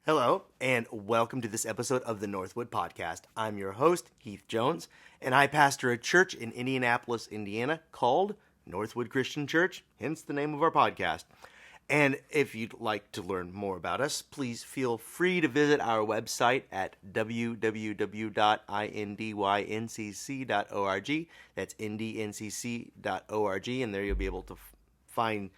Hello, and welcome to this episode of the Northwood Podcast. I'm your host, Heath Jones, and I pastor a church in Indianapolis, Indiana called Northwood Christian Church, hence the name of our podcast. And if you'd like to learn more about us, please feel free to visit our website at www.indYncc.org. That's indncc.org, and there you'll be able to find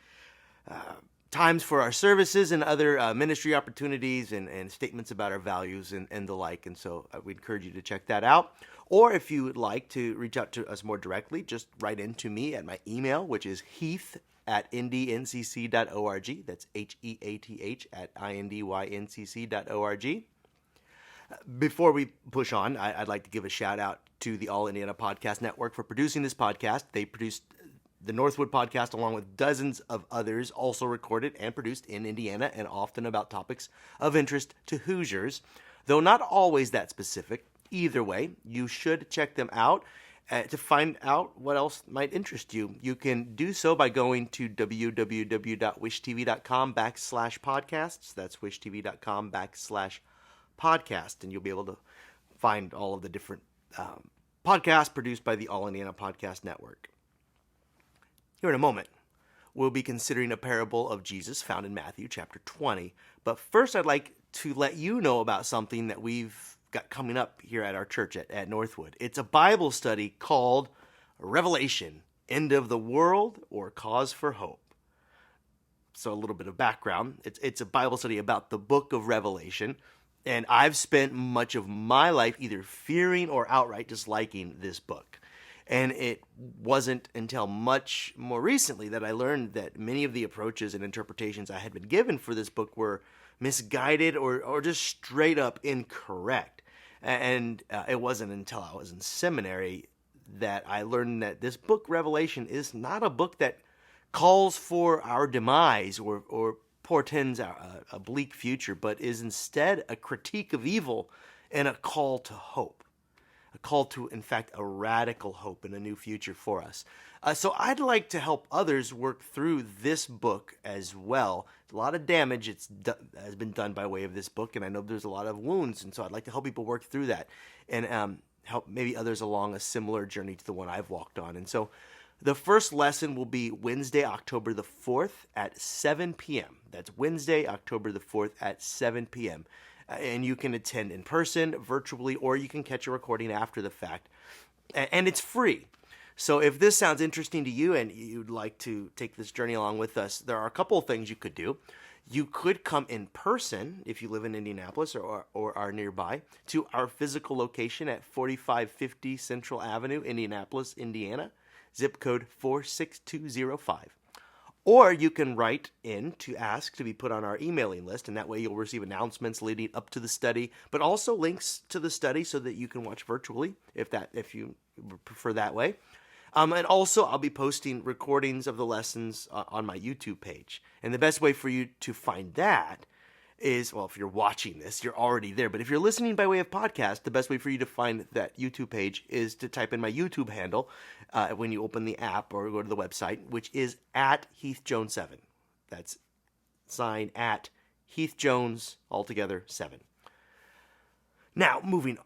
times for our services and other ministry opportunities and statements about our values and the like. And so we encourage you to check that out. Or if you would like to reach out to us more directly, just write in to me at my email, which is heath@indncc.org. That's HEATH at INDYNCC.org. Before we push on, I'd like to give a shout out to the All Indiana Podcast Network for producing this podcast. They produced the Northwood Podcast, along with dozens of others, also recorded and produced in Indiana and often about topics of interest to Hoosiers, though not always that specific. Either way, you should check them out to find out what else might interest you. You can do so by going to www.wishtv.com/podcasts. That's wishtv.com/podcast, and you'll be able to find all of the different podcasts produced by the All Indiana Podcast Network. Here in a moment, we'll be considering a parable of Jesus found in Matthew chapter 20. But first, I'd like to let you know about something that we've got coming up here at our church at Northwood. It's a Bible study called Revelation, End of the World or Cause for Hope. So a little bit of background. It's a Bible study about the book of Revelation. And I've spent much of my life either fearing or outright disliking this book. And it wasn't until much more recently that I learned that many of the approaches and interpretations I had been given for this book were misguided or just straight up incorrect. And it wasn't until I was in seminary that I learned that this book, Revelation, is not a book that calls for our demise or portends a bleak future, but is instead a critique of evil and a call to hope. A call to, in fact, a radical hope and a new future for us. So I'd like to help others work through this book as well. A lot of damage has been done by way of this book, and I know there's a lot of wounds, and so I'd like to help people work through that and help maybe others along a similar journey to the one I've walked on. And so the first lesson will be Wednesday, October the 4th at 7 p.m. That's Wednesday, October the 4th at 7 p.m. And you can attend in person, virtually, or you can catch a recording after the fact. And it's free. So if this sounds interesting to you and you'd like to take this journey along with us, there are a couple of things you could do. You could come in person, if you live in Indianapolis or are nearby, to our physical location at 4550 Central Avenue, Indianapolis, Indiana, zip code 46205. Or you can write in to ask to be put on our emailing list, and that way you'll receive announcements leading up to the study, but also links to the study so that you can watch virtually if you prefer that way. And also, I'll be posting recordings of the lessons on my YouTube page. And the best way for you to find that is, well, if you're watching this, you're already there. But if you're listening by way of podcast, the best way for you to find that YouTube page is to type in my YouTube handle when you open the app or go to the website, which is at HeathJones7. That's sign at HeathJones, altogether 7. Now, moving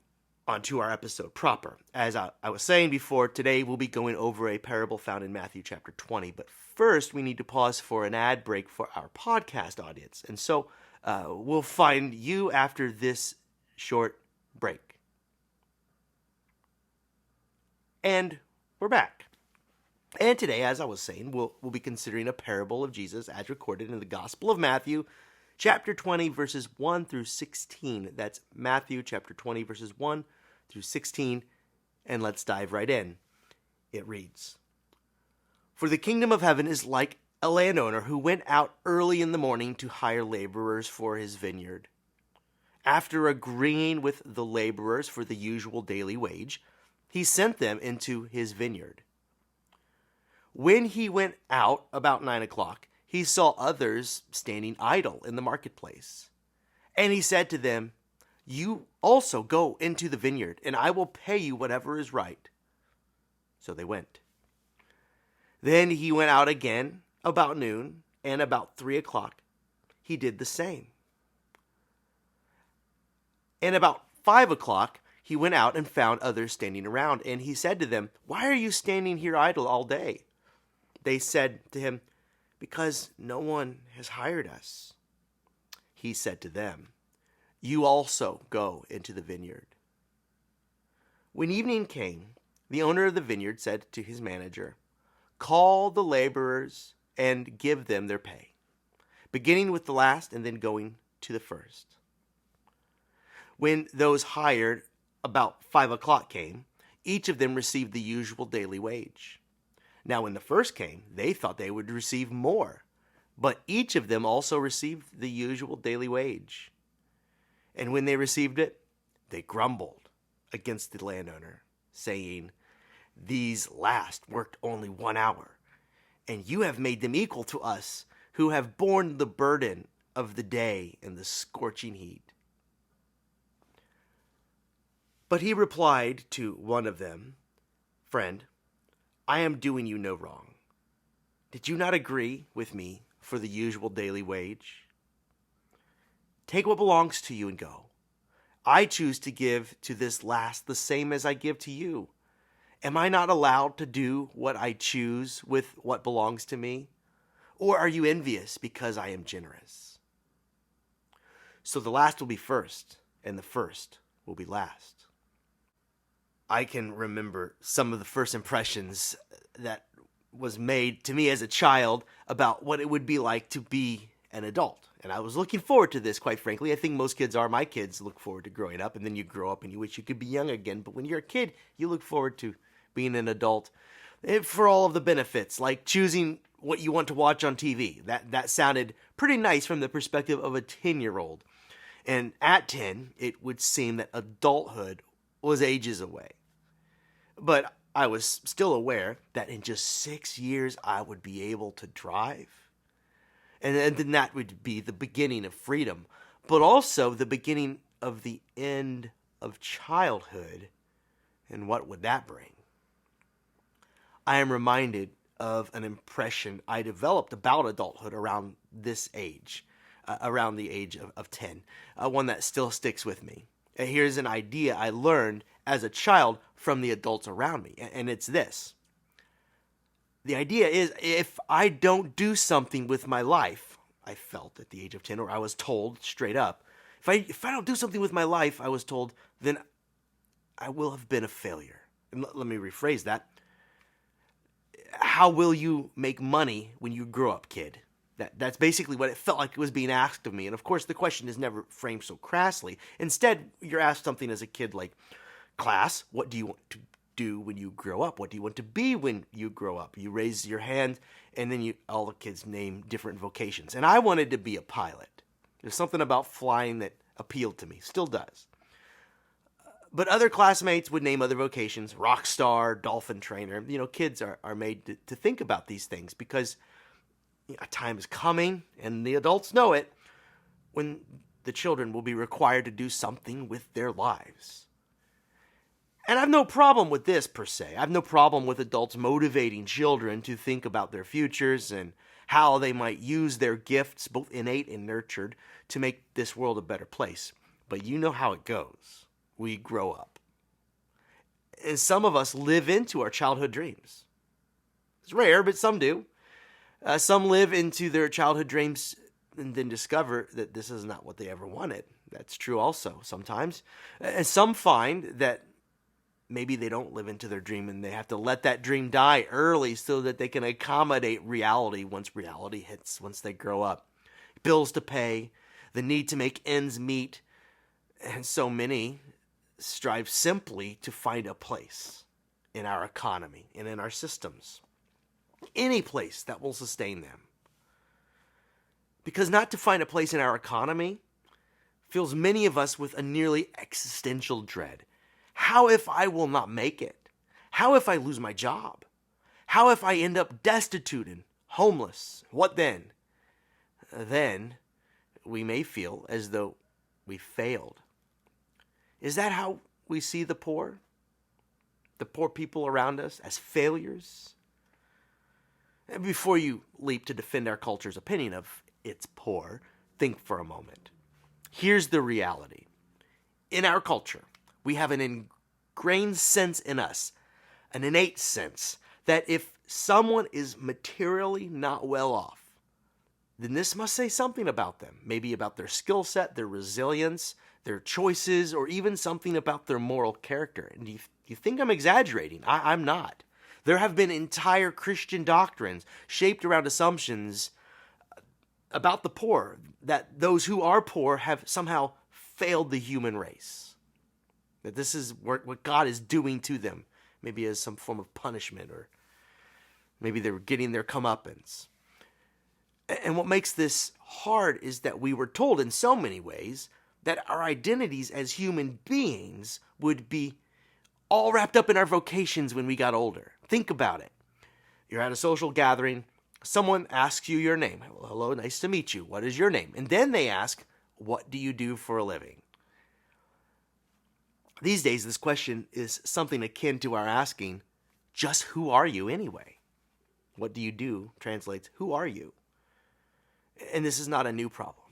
on to our episode proper. As I was saying before, today we'll be going over a parable found in Matthew chapter 20. But first, we need to pause for an ad break for our podcast audience. And so we'll find you after this short break. And we're back. And today, as I was saying, we'll be considering a parable of Jesus as recorded in the Gospel of Matthew, chapter 20, verses 1 through 16. That's Matthew chapter 20, verses 1 through 16. And let's dive right in. It reads, "For the kingdom of heaven is like a landowner who went out early in the morning to hire laborers for his vineyard. After agreeing with the laborers for the usual daily wage, he sent them into his vineyard. When he went out about 9 o'clock, he saw others standing idle in the marketplace. And he said to them, 'You also go into the vineyard, and I will pay you whatever is right.' So they went. Then he went out again about noon, and about 3 o'clock he did the same. And about 5 o'clock, he went out and found others standing around, and he said to them, "Why are you standing here idle all day?" They said to him, "Because no one has hired us." He said to them, "You also go into the vineyard." When evening came, the owner of the vineyard said to his manager, "Call the laborers and give them their pay, beginning with the last and then going to the first." When those hired about 5 o'clock came, each of them received the usual daily wage. Now when the first came, they thought they would receive more, but each of them also received the usual daily wage. And when they received it, they grumbled against the landowner, saying, "These last worked only 1 hour, and you have made them equal to us who have borne the burden of the day and the scorching heat." But he replied to one of them, "Friend, I am doing you no wrong. Did you not agree with me for the usual daily wage? Take what belongs to you and go. I choose to give to this last the same as I give to you. Am I not allowed to do what I choose with what belongs to me? Or are you envious because I am generous?" So the last will be first, and the first will be last. I can remember some of the first impressions that was made to me as a child about what it would be like to be an adult. And I was looking forward to this, quite frankly. I think most kids are. My kids look forward to growing up, and then you grow up and you wish you could be young again. But when you're a kid, you look forward to being an adult for all of the benefits, like choosing what you want to watch on TV. That sounded pretty nice from the perspective of a 10-year-old. And at 10, it would seem that adulthood was ages away. But I was still aware that in just 6 years, I would be able to drive. And then that would be the beginning of freedom, but also the beginning of the end of childhood. And what would that bring? I am reminded of an impression I developed about adulthood around this age, around the age of 10, one that still sticks with me. And here's an idea I learned as a child from the adults around me, and it's this. The idea is, if I don't do something with my life, I felt at the age of 10, or I was told straight up, if I don't do something with my life, I was told, then I will have been a failure. And let me rephrase that. How will you make money when you grow up, kid? That's basically what it felt like it was being asked of me. And of course, the question is never framed so crassly. Instead, you're asked something as a kid like, "Class, what do you want to do when you grow up? What do you want to be when you grow up?" You raise your hand, and then all the kids name different vocations. And I wanted to be a pilot. There's something about flying that appealed to me, still does. But other classmates would name other vocations: rock star, dolphin trainer. Kids are made to think about these things because a time is coming, and the adults know it, when the children will be required to do something with their lives. And I have no problem with this, per se. I have no problem with adults motivating children to think about their futures and how they might use their gifts, both innate and nurtured, to make this world a better place. But you know how it goes. We grow up. And some of us live into our childhood dreams. It's rare, but some do. Some live into their childhood dreams and then discover that this is not what they ever wanted. That's true also sometimes. And some find that maybe they don't live into their dream and they have to let that dream die early so that they can accommodate reality once reality hits, once they grow up. Bills to pay, the need to make ends meet, and so many strive simply to find a place in our economy and in our systems. Any place that will sustain them. Because not to find a place in our economy fills many of us with a nearly existential dread. How if I will not make it? How if I lose my job? How if I end up destitute and homeless? What then? Then we may feel as though we failed. Is that how we see the poor? The poor people around us as failures? And before you leap to defend our culture's opinion of it's poor, think for a moment. Here's the reality. in our culture, we have an ingrained sense in us, an innate sense, that if someone is materially not well off, then this must say something about them. Maybe about their skill set, their resilience, their choices, or even something about their moral character. And you think I'm exaggerating? I'm not. There have been entire Christian doctrines shaped around assumptions about the poor, that those who are poor have somehow failed the human race. That this is what God is doing to them, maybe as some form of punishment, or maybe they're getting their comeuppance. And what makes this hard is that we were told in so many ways that our identities as human beings would be all wrapped up in our vocations when we got older. Think about it. You're at a social gathering. Someone asks you your name. Hello, nice to meet you. What is your name? And then they ask, what do you do for a living? These days, this question is something akin to our asking, just who are you anyway? What do you do translates, who are you? And this is not a new problem.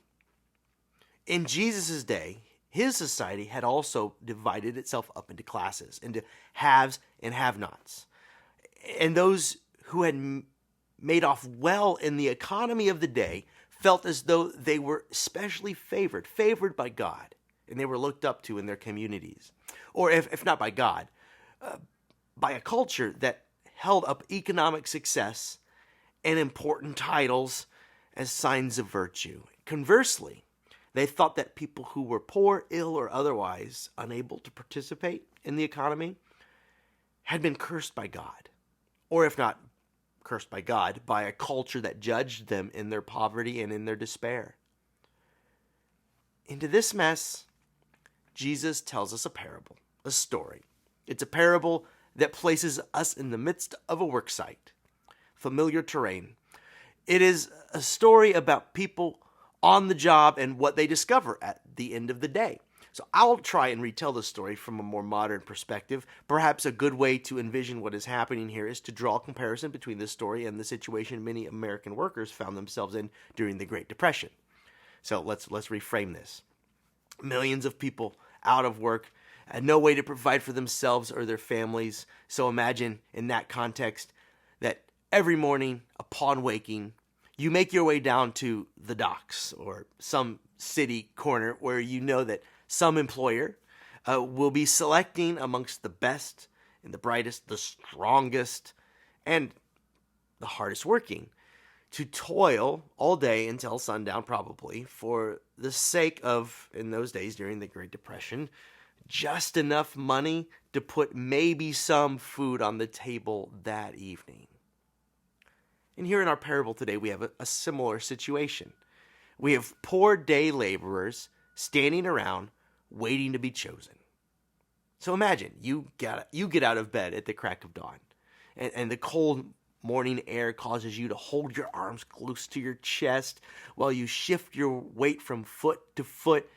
In Jesus' day, his society had also divided itself up into classes, into haves and have-nots. And those who had made off well in the economy of the day felt as though they were especially favored by God, and they were looked up to in their communities. Or if not by God, by a culture that held up economic success and important titles as signs of virtue. Conversely, they thought that people who were poor, ill, or otherwise unable to participate in the economy had been cursed by God. Or if not cursed by God, by a culture that judged them in their poverty and in their despair. Into this mess, Jesus tells us a parable, a story. It's a parable that places us in the midst of a work site, familiar terrain. It is a story about people on the job and what they discover at the end of the day. So I'll try and retell the story from a more modern perspective. Perhaps a good way to envision what is happening here is to draw a comparison between this story and the situation many American workers found themselves in during the Great Depression. So let's reframe this. Millions of people out of work, had no way to provide for themselves or their families. So imagine in that context that every morning upon waking, you make your way down to the docks or some city corner where you know that some employer will be selecting amongst the best and the brightest, the strongest, and the hardest working to toil all day until sundown probably for the sake of, in those days during the Great Depression, just enough money to put maybe some food on the table that evening. And here in our parable today, we have a similar situation. We have poor day laborers standing around waiting to be chosen. So imagine you get out of bed at the crack of dawn, and the cold morning air causes you to hold your arms close to your chest while you shift your weight from foot to foot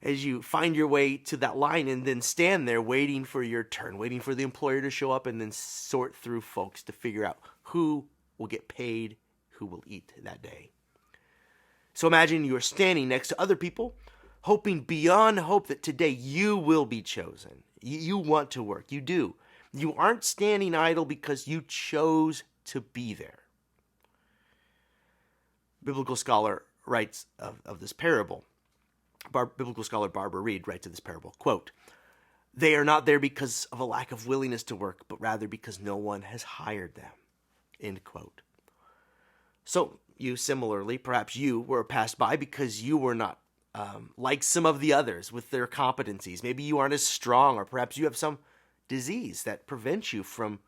as you find your way to that line and then stand there waiting for your turn, waiting for the employer to show up and then sort through folks to figure out who will get paid, who will eat that day. So imagine you are standing next to other people, hoping beyond hope that today you will be chosen. You want to work. You do. You aren't standing idle because you chose to be there. Biblical scholar writes of this parable. Biblical scholar Barbara Reed writes of this parable, quote, "They are not there because of a lack of willingness to work, but rather because no one has hired them." End quote. So you similarly, perhaps you were passed by because you were not like some of the others with their competencies. Maybe you aren't as strong, or perhaps you have some disease that prevents you from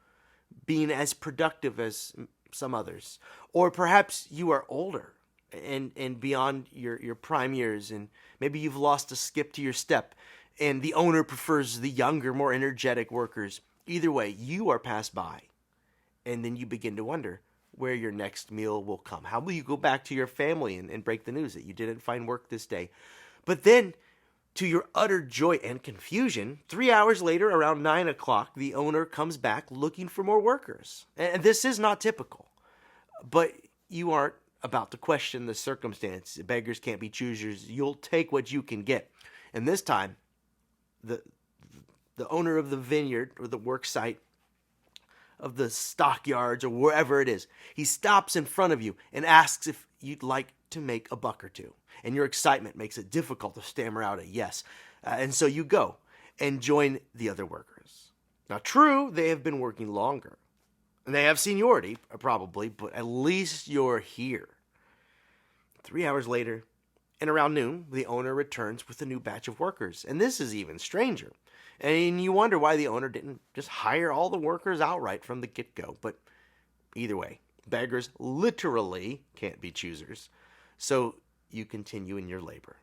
being as productive as some others. Or perhaps you are older and beyond your prime years, and maybe you've lost a skip to your step, and the owner prefers the younger, more energetic workers. Either way, you are passed by, and then you begin to wonder where your next meal will come. How will you go back to your family and break the news that you didn't find work this day? But then, to your utter joy and confusion, 3 hours later, around 9 o'clock, the owner comes back looking for more workers. And this is not typical, but you aren't about to question the circumstance. Beggars can't be choosers. You'll take what you can get. And this time, the owner of the vineyard or the work site of the stockyards or wherever it is, he stops in front of you and asks if you'd like to make a buck or two. And your excitement makes it difficult to stammer out a yes. And so you go and join the other workers. Now, true, they have been working longer. And they have seniority, probably, but at least you're here. 3 hours later, and around noon, the owner returns with a new batch of workers. And this is even stranger. And you wonder why the owner didn't just hire all the workers outright from the get-go. But either way, beggars literally can't be choosers. So you continue in your labor.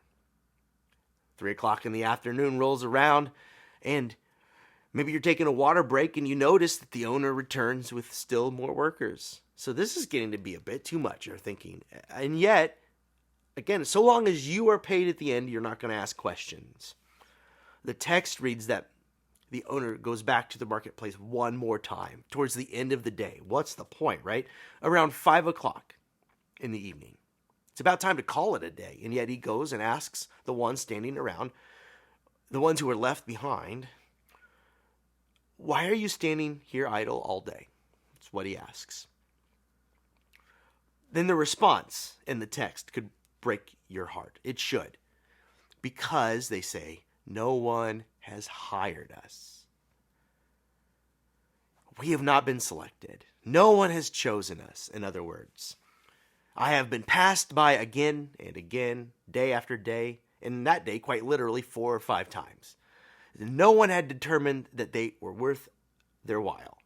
3 o'clock in the afternoon rolls around, and maybe you're taking a water break and you notice that the owner returns with still more workers. So this is getting to be a bit too much, you're thinking. And yet, again, so long as you are paid at the end, you're not going to ask questions. The text reads that the owner goes back to the marketplace one more time towards the end of the day. What's the point, right? Around 5 o'clock in the evening. It's about time to call it a day. And yet he goes and asks the ones standing around, the ones who are left behind, why are you standing here idle all day? That's what he asks. Then the response in the text could break your heart. It should. Because they say, no one has hired us. We have not been selected. No one has chosen us, in other words. I have been passed by again and again, day after day, and that day quite literally 4 or 5 times. No one had determined that they were worth their while.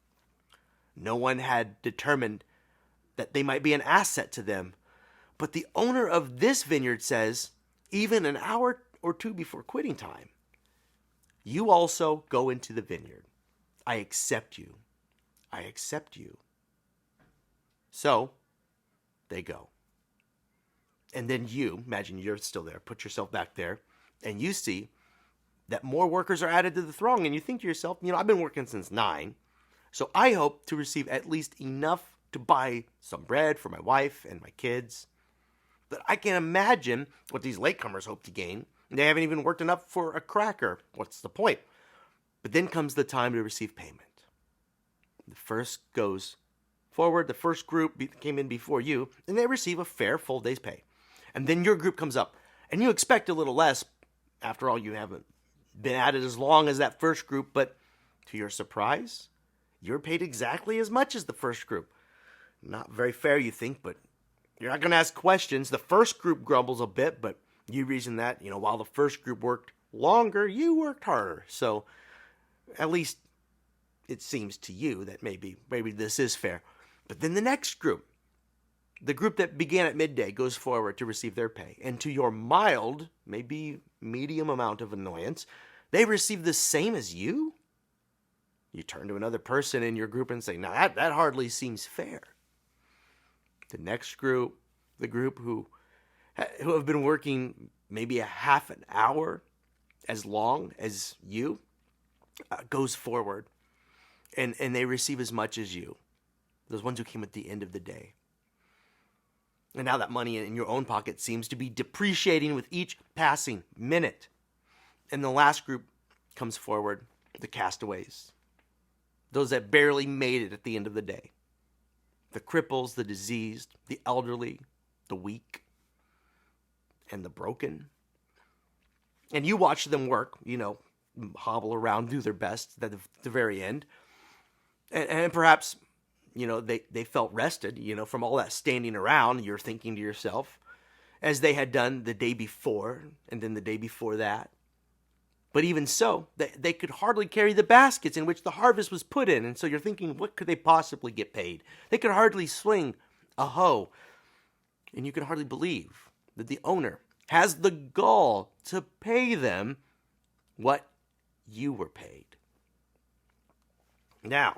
No one had determined that they might be an asset to them. But the owner of this vineyard says, even an hour or two before quitting time, you also go into the vineyard. I accept you. I accept you. So, they go. And then you, imagine you're still there, put yourself back there, and you see that more workers are added to the throng, and you think to yourself, I've been working since 9, so I hope to receive at least enough to buy some bread for my wife and my kids. But I can imagine what these latecomers hope to gain. They haven't even worked enough for a cracker. What's the point? But then comes the time to receive payment. The first goes forward. The first group came in before you, and they receive a fair full day's pay. And then your group comes up, and you expect a little less. After all, you haven't been at it as long as that first group, but to your surprise, you're paid exactly as much as the first group. Not very fair, you think, but you're not going to ask questions. The first group grumbles a bit, but you reason that, while the first group worked longer, you worked harder. So at least it seems to you that maybe this is fair. But then the next group, the group that began at midday, goes forward to receive their pay. And to your mild, maybe medium amount of annoyance, they receive the same as you? You turn to another person in your group and say, now that hardly seems fair. The next group, the group who have been working maybe a half an hour as long as you, goes forward and they receive as much as you. Those ones who came at the end of the day. And now that money in your own pocket seems to be depreciating with each passing minute. And the last group comes forward, the castaways. Those that barely made it at the end of the day. The cripples, the diseased, the elderly, the weak, and the broken. And you watch them work, hobble around, do their best at the very end. And perhaps, they felt rested, from all that standing around. You're thinking to yourself, as they had done the day before, and then the day before that. But even so, they could hardly carry the baskets in which the harvest was put in. And so you're thinking, what could they possibly get paid? They could hardly swing a hoe. And you can hardly believe that the owner has the gall to pay them what you were paid. Now,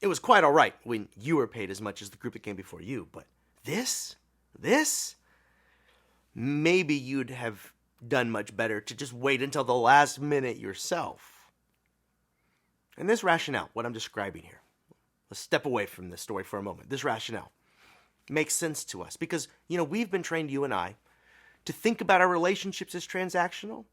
it was quite all right when you were paid as much as the group that came before you. But this, maybe you'd have done much better to just wait until the last minute yourself. And this rationale, what I'm describing here, let's step away from this story for a moment. This rationale makes sense to us because, we've been trained, you and I, to think about our relationships as transactional.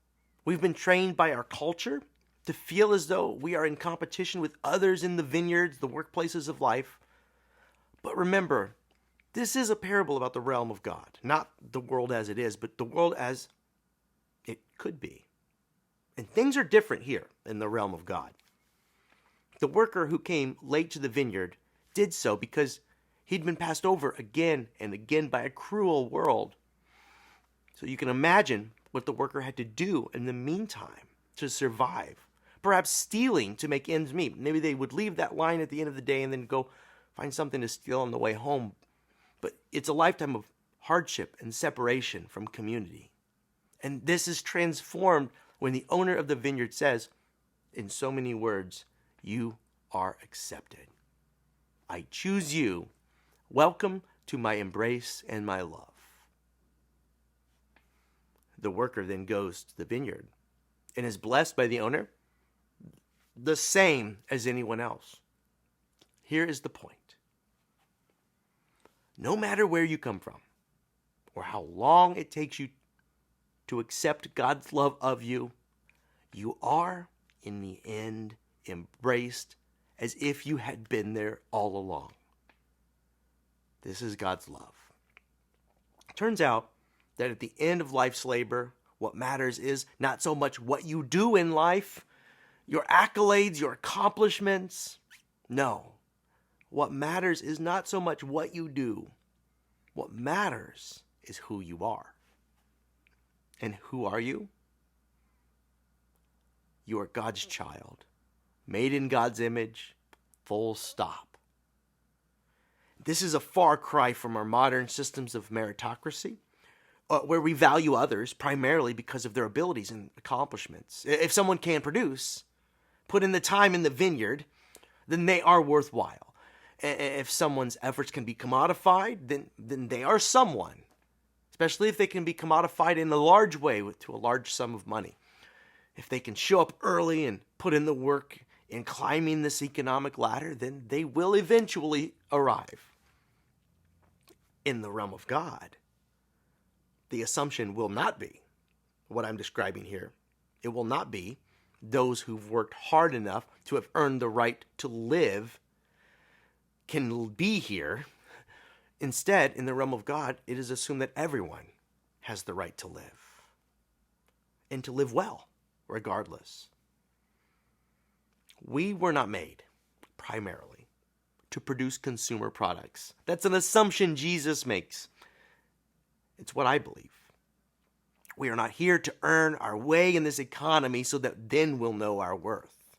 We've been trained by our culture to feel as though we are in competition with others in the vineyards, the workplaces of life. But remember, this is a parable about the realm of God, not the world as it is, but the world as it could be. And things are different here in the realm of God. The worker who came late to the vineyard did so because he'd been passed over again and again by a cruel world. So you can imagine what the worker had to do in the meantime to survive. Perhaps stealing to make ends meet. Maybe they would leave that line at the end of the day and then go find something to steal on the way home. But it's a lifetime of hardship and separation from community. And this is transformed when the owner of the vineyard says, in so many words, "You are accepted. I choose you. Welcome to my embrace and my love." The worker then goes to the vineyard and is blessed by the owner the same as anyone else. Here is the point. No matter where you come from or how long it takes you to accept God's love of you, you are, in the end, embraced as if you had been there all along. This is God's love. It turns out that at the end of life's labor, what matters is not so much what you do in life, your accolades, your accomplishments. No. What matters is not so much what you do. What matters is who you are. And who are you? You are God's child, made in God's image, full stop. This is a far cry from our modern systems of meritocracy, where we value others primarily because of their abilities and accomplishments. If someone can produce, put in the time in the vineyard, then they are worthwhile. If someone's efforts can be commodified, then they are someone, especially if they can be commodified in a large way to a large sum of money. If they can show up early and put in the work in climbing this economic ladder, then they will eventually arrive. In the realm of God, the assumption will not be what I'm describing here. It will not be those who've worked hard enough to have earned the right to live can be here. Instead, in the realm of God, it is assumed that everyone has the right to live and to live well, regardless. We were not made, primarily, to produce consumer products. That's an assumption Jesus makes. It's what I believe. We are not here to earn our way in this economy so that then we'll know our worth.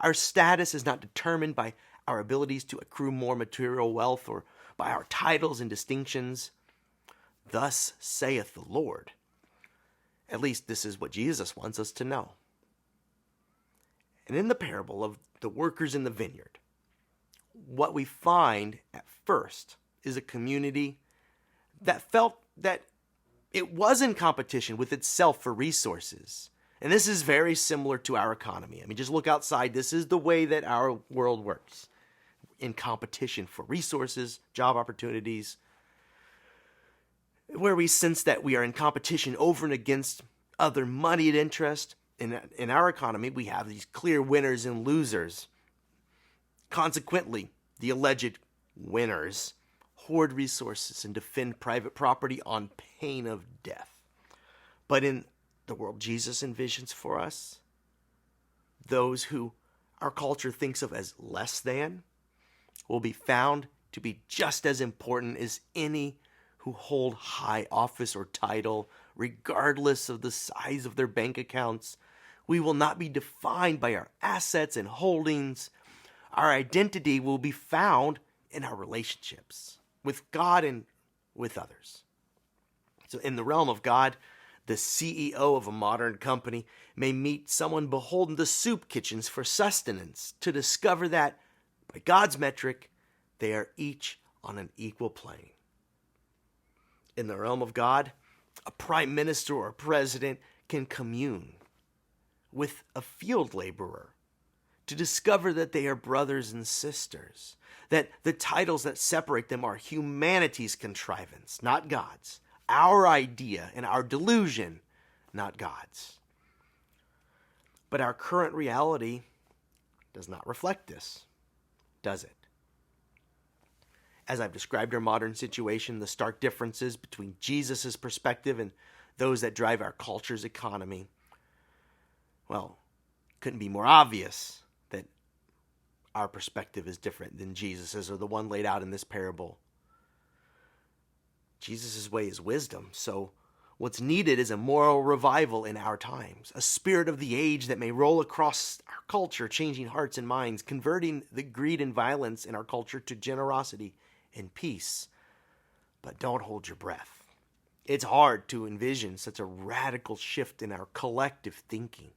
Our status is not determined by our abilities to accrue more material wealth or by our titles and distinctions. Thus saith the Lord. At least this is what Jesus wants us to know. And in the parable of the workers in the vineyard, what we find at first is a community that felt that it was in competition with itself for resources. And this is very similar to our economy. I mean, just look outside. This is the way that our world works. In competition for resources, job opportunities, where we sense that we are in competition over and against other moneyed interest. In our economy, we have these clear winners and losers. Consequently, the alleged winners hoard resources and defend private property on pain of death. But in the world Jesus envisions for us, those who our culture thinks of as less than will be found to be just as important as any who hold high office or title, regardless of the size of their bank accounts. We will not be defined by our assets and holdings. Our identity will be found in our relationships with God and with others. So in the realm of God, the CEO of a modern company may meet someone beholden to soup kitchens for sustenance to discover that, by God's metric, they are each on an equal plane. In the realm of God, a prime minister or president can commune with a field laborer to discover that they are brothers and sisters, that the titles that separate them are humanity's contrivance, not God's, our idea and our delusion, not God's. But our current reality does not reflect this, does it? As I've described our modern situation, the stark differences between Jesus' perspective and those that drive our culture's economy, well, couldn't be more obvious that our perspective is different than Jesus's or the one laid out in this parable. Jesus' way is wisdom, so what's needed is a moral revival in our times, a spirit of the age that may roll across our culture, changing hearts and minds, converting the greed and violence in our culture to generosity and peace. But don't hold your breath. It's hard to envision such a radical shift in our collective thinking.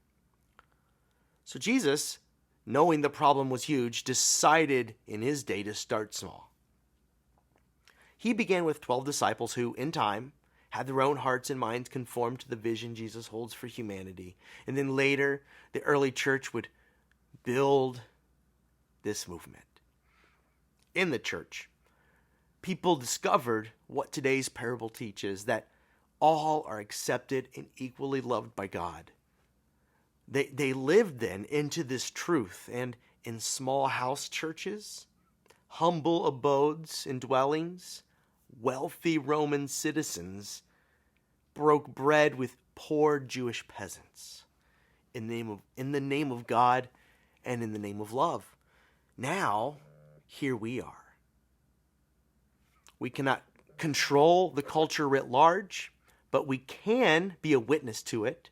So Jesus, knowing the problem was huge, decided in his day to start small. He began with 12 disciples who, in time, had their own hearts and minds conformed to the vision Jesus holds for humanity. And then later, the early church would build this movement. In the church, people discovered what today's parable teaches, that all are accepted and equally loved by God. They lived then into this truth, and in small house churches, humble abodes and dwellings, wealthy Roman citizens broke bread with poor Jewish peasants in the name of God and in the name of love. Now, here we are. We cannot control the culture writ large, but we can be a witness to it.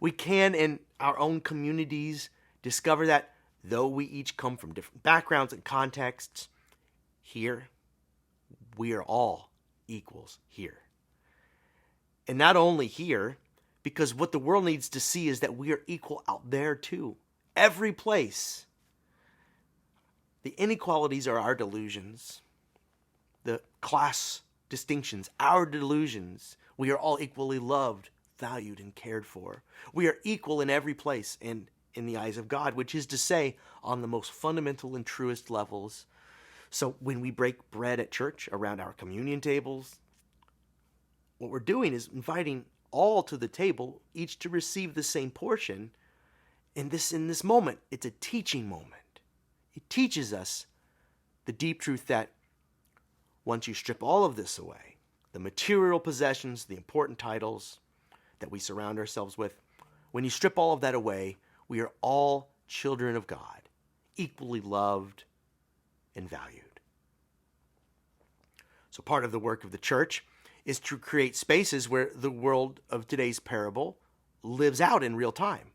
We can, in our own communities, discover that though we each come from different backgrounds and contexts, here, we are all equals here. And not only here, because what the world needs to see is that we are equal out there too. Every place. The inequalities are our delusions. The class distinctions, our delusions. We are all equally loved, valued, and cared for. We are equal in every place and in the eyes of God, which is to say, on the most fundamental and truest levels. So when we break bread at church around our communion tables, what we're doing is inviting all to the table, each to receive the same portion. In this moment, it's a teaching moment. It teaches us the deep truth that once you strip all of this away, the material possessions, the important titles that we surround ourselves with, when you strip all of that away, we are all children of God, equally loved and valued. So part of the work of the church is to create spaces where the world of today's parable lives out in real time.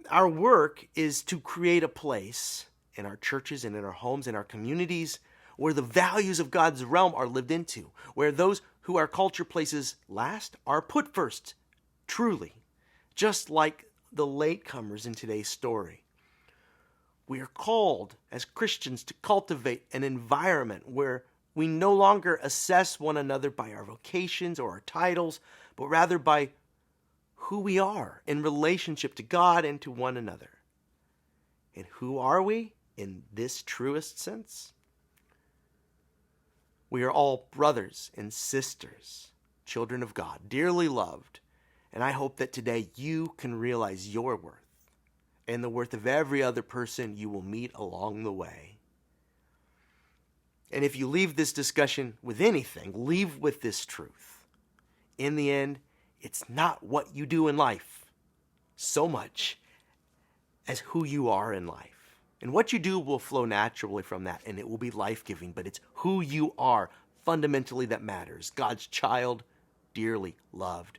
Our work is to create a place in our churches and in our homes, in our communities, where the values of God's realm are lived into, where those who our culture places last are put first, truly, just like the latecomers in today's story. We are called as Christians to cultivate an environment where we no longer assess one another by our vocations or our titles, but rather by who we are in relationship to God and to one another. And who are we in this truest sense? We are all brothers and sisters, children of God, dearly loved. And I hope that today you can realize your worth and the worth of every other person you will meet along the way. And if you leave this discussion with anything, leave with this truth. In the end, it's not what you do in life so much as who you are in life. And what you do will flow naturally from that, and it will be life-giving, but it's who you are fundamentally that matters. God's child, dearly loved.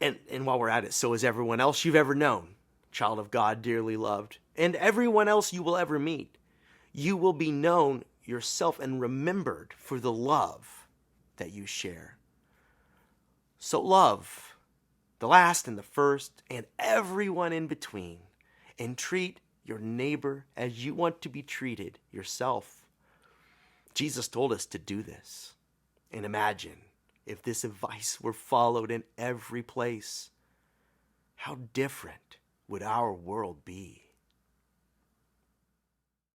And while we're at it, so is everyone else you've ever known, child of God, dearly loved, and everyone else you will ever meet. You will be known yourself and remembered for the love that you share. So love the last and the first and everyone in between, and treat your neighbor as you want to be treated yourself. Jesus told us to do this. And imagine if this advice were followed in every place, how different would our world be?